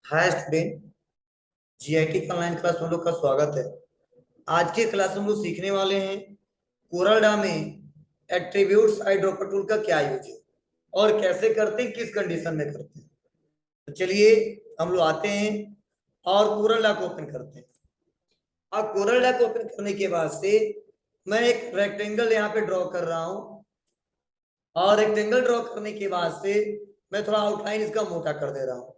Hi student, GIT का online class में हम लोग का स्वागत है। आज के क्लास में हम लोग सीखने वाले हैं कोरलड्रॉ में एट्रीब्यूट्स आईड्रॉपर टूल का क्या यूज है और कैसे करते हैं, किस कंडीशन में करते हैं। तो चलिए हम लोग आते हैं और कोरलड्रॉ को ओपन करते हैं। अब कोरलड्रॉ को ओपन करने के बाद से मैं एक रेक्टेंगल यहाँ पे ड्रॉ कर रहा हूँ और रेक्टेंगल ड्रॉ करने के बाद से मैं थोड़ा आउटलाइन इसका मोटा कर दे रहा हूँ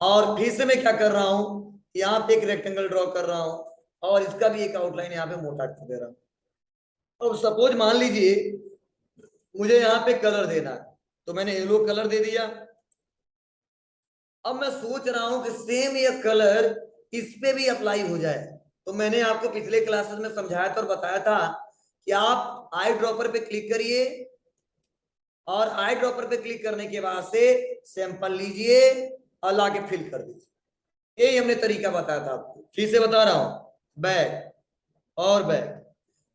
और फिर से मैं क्या कर रहा हूँ, यहाँ पे एक रेक्टेंगल ड्रॉ कर रहा हूँ और इसका भी एक आउटलाइन यहाँ पे मोटा कर दे रहा हूँ। अब सपोज मान लीजिए मुझे यहाँ पे कलर देना है, तो मैंने येलो कलर दे दिया। अब मैं सोच रहा हूँ कि सेम ये कलर इस पे भी अप्लाई हो जाए। तो मैंने आपको पिछले क्लासेस में समझाया था और बताया था कि आप आई ड्रॉपर पे क्लिक करिए और आई ड्रॉपर पे क्लिक करने के बाद से सैंपल लीजिए और लाके फिल कर दीजिए। यही हमने तरीका बताया था आपको, फिर से बता रहा हूं। बैक और बैक,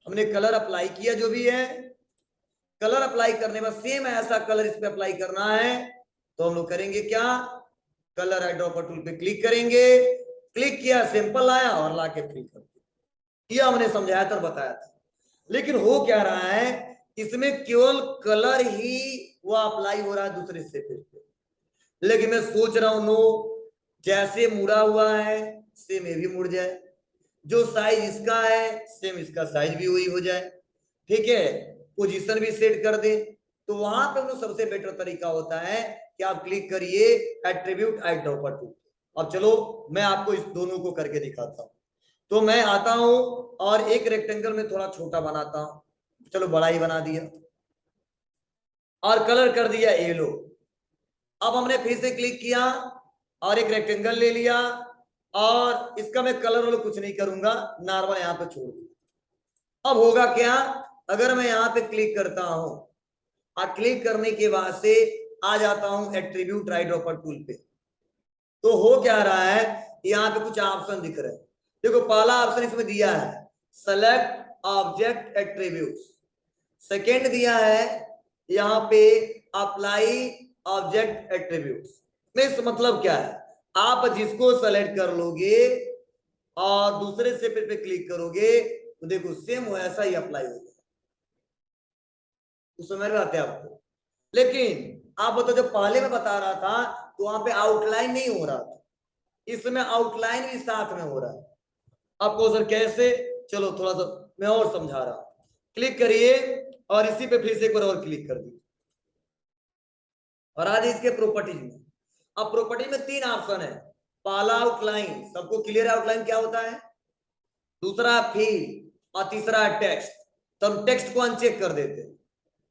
हमने कलर अप्लाई किया, जो भी है कलर अप्लाई करने में सेम ऐसा कलर इस पे अप्लाई करना है। तो हम लोग करेंगे क्या, कलर आई ड्रॉपर टूल पे क्लिक करेंगे, क्लिक किया, सैंपल आया और लाके फिल कर दिया। हमने समझाया था और बताया था। लेकिन हो क्या रहा है, इसमें केवल कलर ही वो अप्लाई हो रहा है दूसरे सरफेस पे। लेकिन मैं सोच रहा हूं नो, जैसे मुड़ा हुआ है सेम ये भी मुड़ जाए, जो साइज इसका है सेम इसका साइज भी वही हो जाए, ठीक है। पोजीशन भी सेट कर दे। तो वहां पे वो सबसे बेटर तरीका होता है कि आप क्लिक करिए एट्रीब्यूट आई ड्रॉपर टूल। अब चलो मैं आपको इस दोनों को करके दिखाता हूं। तो मैं आता हूं और एक रेक्टेंगल में थोड़ा छोटा बनाता हूं, चलो बड़ा ही बना दिया और कलर कर दिया येलो। अब हमने फिर से क्लिक किया और एक रेक्टेंगल ले लिया और इसका मैं कलर वाला कुछ नहीं करूंगा, नॉर्मल यहाँ पे छोड़ दिया। अब होगा क्या, अगर मैं यहाँ पे क्लिक करता हूं और क्लिक करने के बाद से आ जाता हूं एट्रीब्यूट राइट ड्रॉपर टूल पे, तो हो क्या रहा है, यहाँ पे कुछ ऑप्शन दिख रहे हैं। देखो पहला ऑप्शन इसमें दिया है सेलेक्ट ऑब्जेक्ट एट्रीब्यूट्स, सेकेंड दिया है यहाँ पे अप्लाई ऑब्जेक्ट एट्रीब्यूट्स। इस मतलब क्या है, आप जिसको सेलेक्ट कर लोगे और दूसरे से पे क्लिक करोगे तो देखो सेम वैसा ही अप्लाई होगा। तो समझ में आते हैं आपको। लेकिन आप बताओ, जो पहले मैं बता रहा था तो वहां पे आउटलाइन नहीं हो रहा था, इसमें आउटलाइन भी साथ में हो रहा है। आपको सर कैसे, चलो थोड़ा सा मैं और समझा रहा हूं। क्लिक करिए और इसी पे फिर से एक बार और क्लिक कर दीजिए और आज इसके प्रॉपर्टीज में। अब प्रॉपर्टी में तीन ऑप्शन है, पहला आउटलाइन, सबको क्लियर आउटलाइन क्या होता है, दूसरा फील और तीसरा टेक्स्ट। तो हम टेक्स्ट को अनचेक कर देते हैं,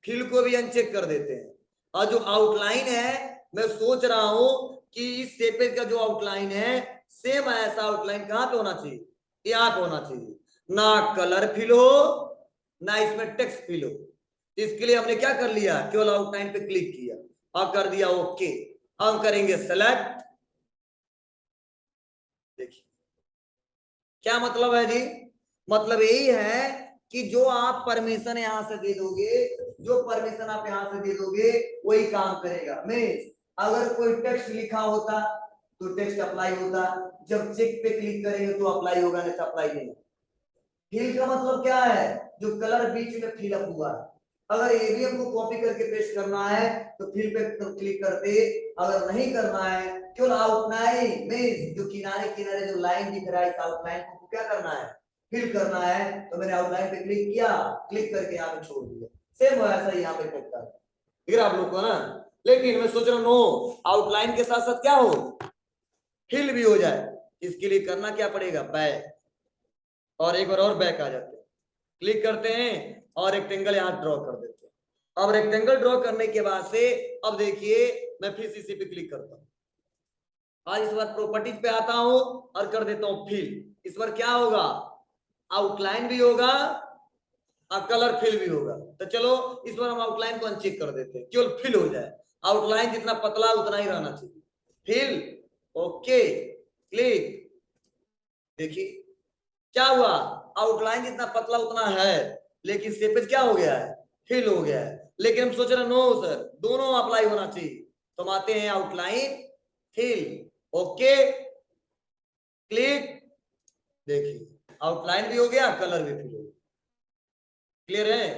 फील को भी अनचेक कर देते हैं। और जो आउटलाइन है, मैं सोच रहा हूं कि इस सेपेज का जो आउटलाइन है सेम ऐसा आउटलाइन कहां पे होना चाहिए, यहां पे होना चाहिए। ना कलर फिल हो ना इसमें टेक्स्ट फिल हो। इसके लिए हमने क्या कर लिया, केवल आउटलाइन पे क्लिक किया और कर दिया ओके। हम करेंगे सेलेक्ट। देखिए क्या मतलब है जी, मतलब यही है कि जो आप परमिशन यहां से दे दोगे, जो परमिशन आप यहां से दे दोगे वही काम करेगा। मींस अगर कोई टेक्स्ट लिखा होता तो टेक्स्ट अप्लाई होता, जब चेक पे क्लिक करेंगे तो अप्लाई होगा, नहीं तो अप्लाई नहीं। फिल का मतलब क्या है, जो कलर बीच में फिल अप हुआ है। अगर ये भी हमको कॉपी करके पेस्ट करना है तो फिल पे क्लिक करते, अगर नहीं करना है केवल आउटलाइन में जो किनारे किनारे जो लाइन दिख रहा है, इस आउटलाइन को क्या करना है, फिल करना है। तो मैंने आउटलाइन पे क्लिक किया, क्लिक करके यहाँ पे छोड़ दिया, सेम वैसा ही यहाँ पे करता है, ठीक है आप लोग को ना। लेकिन मैं सोच रहा हूँ नो, आउटलाइन के साथ साथ क्या हो, फिल भी हो जाए। इसके लिए करना क्या पड़ेगा, बैक, और एक बार और बैक आ जाते हैं, क्लिक करते हैं और रेक्टेंगल यहाँ ड्रॉ कर देते हैं। अब रेक्टेंगल ड्रॉ करने के बाद से अब देखिए मैं फिर इसी पे क्लिक करता हूँ और इस बार प्रॉपर्टीज पे आता हूं और कर देता हूं फिल। इस बार क्या होगा, आउटलाइन भी होगा और कलर फिल भी होगा। तो चलो इस बार हम आउटलाइन को अनचेक कर देते हैं, केवल फिल हो जाए। आउटलाइन जितना पतला उतना ही रहना चाहिए। Fill okay, click. देखिए क्या हुआ, आउटलाइन जितना पतला उतना है लेकिन सेपेज क्या हो गया है, फिल हो गया है। लेकिन हम सोच रहे नो सर दोनों अप्लाई होना चाहिए। तो हम आते हैं आउटलाइन, फिल, ओके क्लिक। देखिए आउटलाइन भी हो गया, कलर भी फिल हो गया। क्लियर है?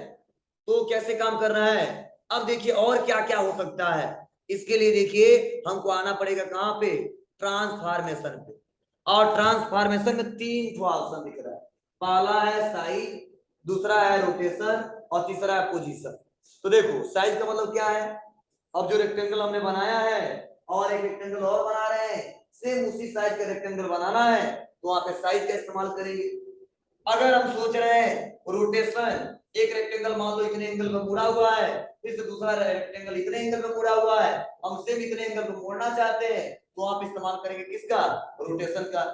तो कैसे काम कर रहा है? अब देखिए और क्या क्या हो सकता है। इसके लिए देखिए हमको आना पड़ेगा कहां पे, ट्रांसफॉर्मेशन पे। और ट्रांसफॉर्मेशन में 3 ऑप्शन दिख रहा है। पहला है साइज, दूसरा है रोटेशन और तीसरा है पोजीशन। तो देखो साइज का मतलब क्या है, अब जो रेक्टेंगल हमने बनाया है और एक रेक्टेंगल और बना रहे हैं, सेम उसी साइज का रेक्टेंगल बनाना है, तो वहां पे साइज का इस्तेमाल करेंगे। अगर हम सोच रहे हैं रोटेशन, एक रेक्टेंगल मान लो इतने एंगल में मुड़ा हुआ है, फिर से दूसरा रेक्टेंगल इतने एंगल में मुड़ा हुआ है, हम सेम इतने एंगल में मोड़ना चाहते हैं, तो आप इस्तेमाल करेंगे किसका, रोटेशन का।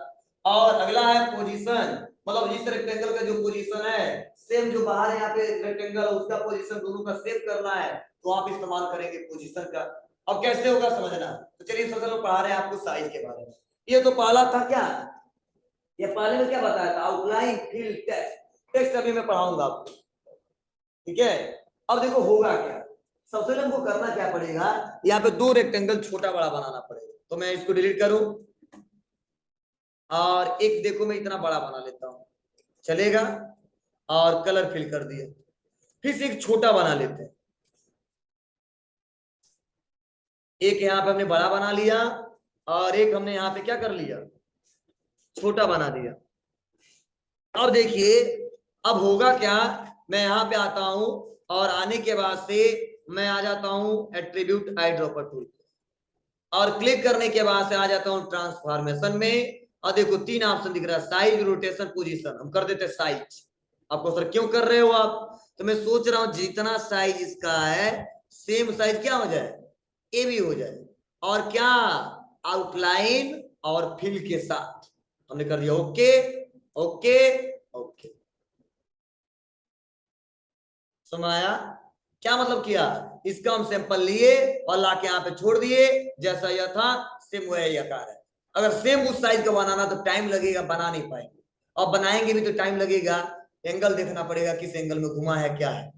और अगला है पोजीशन, मतलब इस रेक्टेंगल का जो पोजीशन है सेम जो बाहर यहाँ पे रेक्टेंगल उसका पोजीशन दोनों का सेम करना है, तो आप इस्तेमाल करेंगे पोजीशन का। अब कैसे होगा समझना, तो चलिए सबसे पहले पढ़ा रहे हैं आपको साइज के बारे में। ये तो पहला था क्या, ये पहले में क्या बताया था, आउटलाइन फिल टेक्स्ट। टेक्स्ट अभी मैं पढ़ाऊंगा आपको, ठीक है। अब देखो होगा क्या, सबसे पहले हमको करना क्या पड़ेगा, यहाँ पे 2 रेक्टेंगल छोटा बड़ा बनाना पड़ेगा। तो मैं इसको डिलीट करूं और एक देखो मैं इतना बड़ा बना लेता हूं, चलेगा। और कलर फिल कर दिया, फिर से एक छोटा बना लेते हैं। एक यहाँ पे हमने बड़ा बना लिया और एक हमने यहाँ पे क्या कर लिया, छोटा बना दिया। अब देखिए अब होगा क्या, मैं यहाँ पे आता हूं और आने के बाद से मैं आ जाता हूं एट्रीब्यूट आई ड्रॉपर टूल और क्लिक करने के बाद से आ जाता हूं ट्रांसफॉर्मेशन में। और देखो 3 ऑप्शन दिख रहा है, साइज रोटेशन पोजीशन। हम कर देते साइज। आपको सर क्यों कर रहे हो आप, तो मैं सोच रहा हूं जितना साइज इसका है सेम साइज क्या हो जाए, ए भी हो जाए। और क्या, आउटलाइन और फिल के साथ हमने कर दिया ओके ओके ओके। समझ आया? क्या मतलब किया, इसका हम सैंपल लिए और लाके यहाँ पे छोड़ दिए, जैसा यह था सेम वह आकार है। अगर सेम उस साइज का बनाना तो टाइम लगेगा, बना नहीं पाएंगे। और बनाएंगे भी तो टाइम लगेगा, एंगल देखना पड़ेगा किस एंगल में घुमा है क्या है,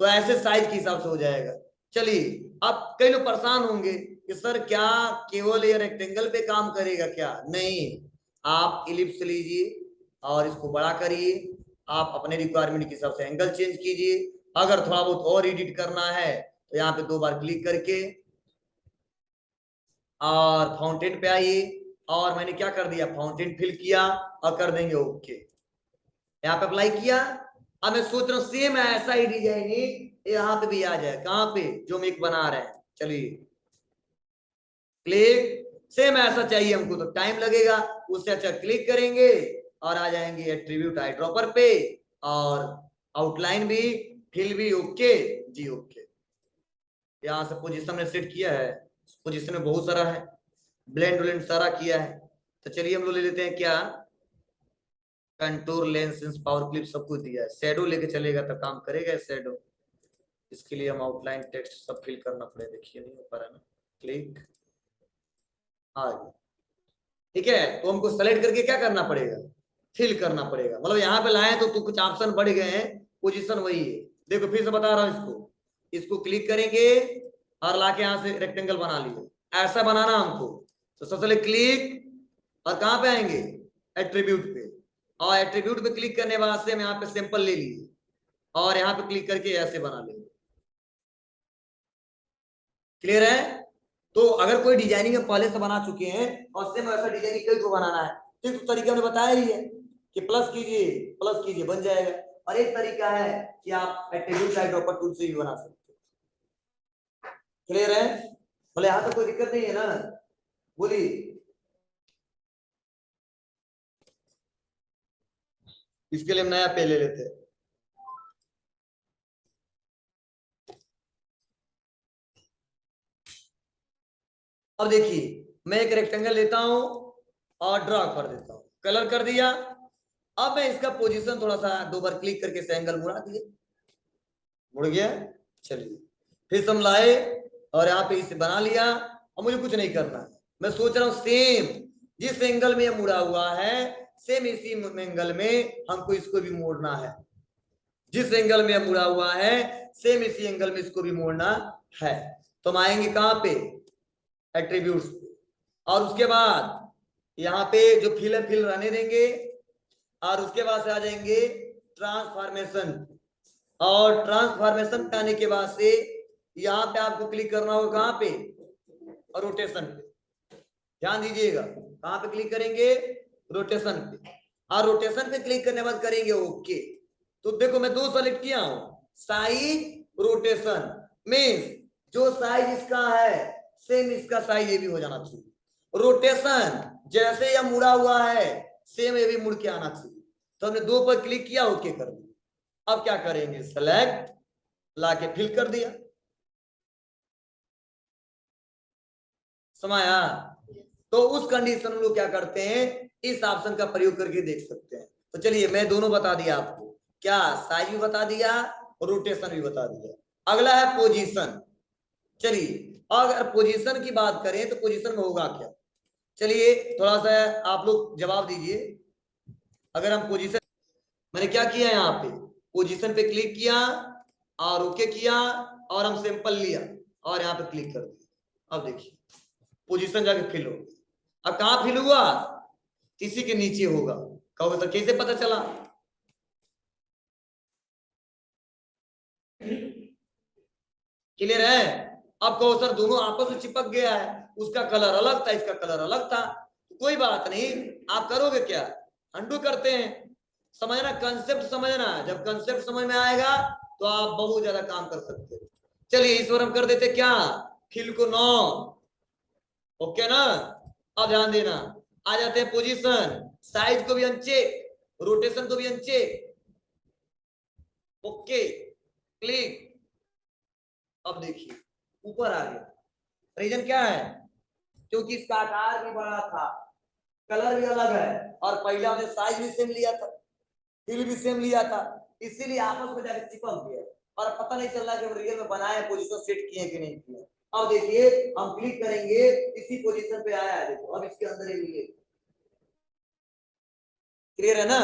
तो ऐसे साइज के हिसाब से हो जाएगा। चलिए अब कई लोग परेशान होंगे कि सर क्या केवल ये रेक्टेंगल पे काम करेगा क्या, नहीं, आप इलिप्स लीजिए और इसको बड़ा करिए, आप अपने रिक्वायरमेंट के हिसाब से एंगल चेंज कीजिए। अगर थोड़ा बहुत और एडिट करना है तो यहाँ पे 2 बार क्लिक करके और फाउंटेन पे आइए, और मैंने क्या कर दिया, फाउंटेन फिल किया और कर देंगे ओके। यहाँ पे अप्लाई किया। अब मैं सोच रहा हूँ सेम ऐसा ही डिजाइनिंग यहाँ पे भी आ जाए, कहाँ पे, जो हम एक बना रहे हैं। चलिए क्लिक, सेम ऐसा चाहिए हमको तो टाइम लगेगा, उससे अच्छा क्लिक करेंगे और आ जाएंगे एट्रीब्यूट आई ड्रॉपर पे, और आउटलाइन भी फिल भी ओके जी ओके। यहाँ से पोजीशन में सेट किया है, पोजीशन में बहुत सारा है, ब्लेंड व्लेंड सारा किया है। तो चलिए हम लोग ले लेते हैं क्या, कंटूर लेंस पावर क्लिप सब कुछ दिया है, शेडो लेके चलेगा तो काम करेगा शेडो। इसके लिए हम आउटलाइन टेक्स्ट सब फिल करना पड़ेगा, देखिए नहीं हो पा रहा है ना, क्लिक आ गया। ठीक है, तो हमको सेलेक्ट करके क्या करना पड़ेगा, फिल करना पड़ेगा। मतलब यहाँ पे लाए तो कुछ ऑप्शन बढ़ गए हैं, पोजीशन वही है। देखो फिर से बता रहा हूँ, इसको इसको क्लिक करेंगे और लाके यहाँ से रेक्टेंगल बना लिए, ऐसा बनाना हमको। तो सबसे पहले क्लिक और कहाँ पे आएंगे, एट्रीब्यूट पे, और एट्रीब्यूट पे क्लिक करने बाद से हम यहाँ पे सैंपल ले लिए और यहाँ पे क्लिक करके ऐसे बना लेंगे। क्लियर है? तो अगर कोई डिजाइनिंग में पहले से बना चुके हैं और सेम वैसा डिजाइनिंग कई को बनाना है, तो एक तरीका हमने बताया ही है कि प्लस कीजिए बन जाएगा। और एक तरीका है कि आप एट्रीब्यूट आई ड्रॉपर टूल से भी बना सकते हैं। क्लियर है? बोले यहाँ तक कोई दिक्कत नहीं है ना, बोलिए। इसके लिए हम नया पे ले लेते हैं। अब देखिए मैं एक रेक्टेंगल लेता हूं और ड्रॉ कर देता हूं, कलर कर दिया। अब मैं इसका पोजीशन थोड़ा सा 2 बार क्लिक करके इसे एंगल मुड़ा दिए, मुड़ गया। चलिए फिर हम लाए और यहाँ पे इसे बना लिया। अब मुझे कुछ नहीं करना है, मैं सोच रहा हूँ सेम जिस एंगल में ये मुड़ा हुआ है सेम इसी एंगल में हमको इसको भी मोड़ना है, जिस एंगल में मुड़ा हुआ है सेम इसी एंगल में इसको भी मोड़ना है। तो हम आएंगे कहां पे, एट्रीब्यूट्स पे, और उसके बाद यहाँ पे जो फिल है फिल रहने देंगे, और उसके बाद से आ जाएंगे ट्रांसफॉर्मेशन, और ट्रांसफॉर्मेशन पे आने के बाद से यहाँ पे आपको क्लिक करना होगा कहाँ पे, रोटेशन पे। ध्यान दीजिएगा, कहाँ पे क्लिक करेंगे, रोटेशन पे, और रोटेशन पे क्लिक करने के बाद करेंगे ओके। तो देखो मैं दो सेलेक्ट किया हूं, साइज रोटेशन, मीन्स जो साइज इसका है सेम इसका साइज ये भी हो जाना चाहिए। रोटेशन जैसे यह मुड़ा हुआ है सेम ये भी मुड़ के आना चाहिए। तो हमने दो पर क्लिक किया, ओके कर दिया। अब क्या करेंगे, सेलेक्ट, लाके फिल कर दिया। समाया। तो उस कंडीशन में लोग क्या करते हैं, इस ऑप्शन का प्रयोग करके देख सकते हैं। तो चलिए मैं दोनों बता दिया आपको, क्या साइज भी बता दिया, रोटेशन भी बता दिया। अगला है पोजीशन। चलिए अगर पोजीशन की बात करें तो पोजीशन में होगा क्या, चलिए थोड़ा सा आप लोग जवाब दीजिए। अगर हम पोजीशन, मैंने क्या किया यहाँ पे, पोजीशन पे क्लिक किया और ओके किया, और हम सैंपल लिया और यहाँ पे क्लिक कर दिया। अब देखिए पोजीशन जाके फिल हो गई। अब कहाँ फिल हुआ, किसी के नीचे होगा। कहोगे सर कैसे पता चला, क्लियर है। अब कहो सर दोनों आपस में चिपक गया है, उसका कलर अलग था इसका कलर अलग था। तो कोई बात नहीं, आप करोगे क्या, अंडू करते हैं। समझना, कंसेप्ट समझना, जब कंसेप्ट समझ में आएगा तो आप बहुत ज्यादा काम कर सकते हो। चलिए इस बार हम कर देते क्या, फिल को 9, ओके ना। अब ध्यान देना, आ जाते हैं पोजीशन, साइज को भी अनचेक, रोटेशन को भी अनचेक, ओके क्लिक। अब देखिए ऊपर आ गया, रीजन क्या है, क्योंकि इसका आकार भी बड़ा था, कलर भी अलग है, और पहले हमने साइज भी सेम लिया था, फिल भी सेम लिया था, इसीलिए आपस में जाकर चिपक गया और पता नहीं चल रहा कि हम रियल में बनाए, पोजीशन सेट किए कि नहीं किए। अब देखिए हम क्लिक करेंगे, इसी पोजीशन पे आया है, देखो अब इसके अंदर ही, क्लियर है ना।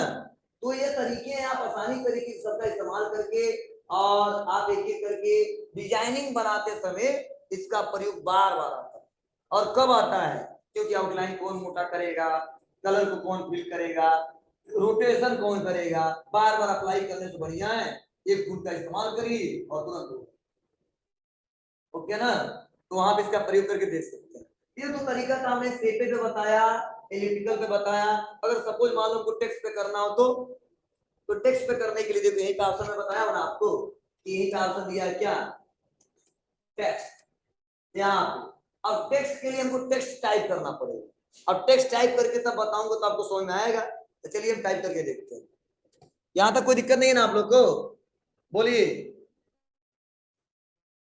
तो ये तरीके हैं, आप आसानी तरीके से सबका इस्तेमाल करके और आप एक एक करके डिजाइनिंग बनाते समय इसका प्रयोग बार बार आता है। और कब आता है, क्योंकि आउटलाइन कौन मोटा करेगा, कलर को कौन फिल करेगा, रोटेशन कौन करेगा, बार बार अप्लाई करने से बढ़िया है एक टूल का इस्तेमाल करिए और तुरंत, ओके ना। तो वहां पे इसका प्रयोग करके देख सकते हैं। ये तो तरीका था, हमने शेपे पे बताया, एलिप्टिकल पे बताया। अगर सपोज मान लो टेक्स्ट पे करना हो तो टेक्स्ट पे करने के लिए देखो यही का ऑप्शन मैं बताया ना आपको, कि यही का ऑप्शन दिया है क्या, टेक्स्ट, यहाँ पे। अब टेक्स्ट के लिए हमको टेक्स्ट टाइप करना पड़ेगा, अब टेक्स्ट टाइप करके तब बताऊंगा तो आपको समझ में आएगा। तो चलिए हम टाइप करके देखते हैं। यहाँ तक कोई दिक्कत नहीं है ना आप लोग को, बोलिए।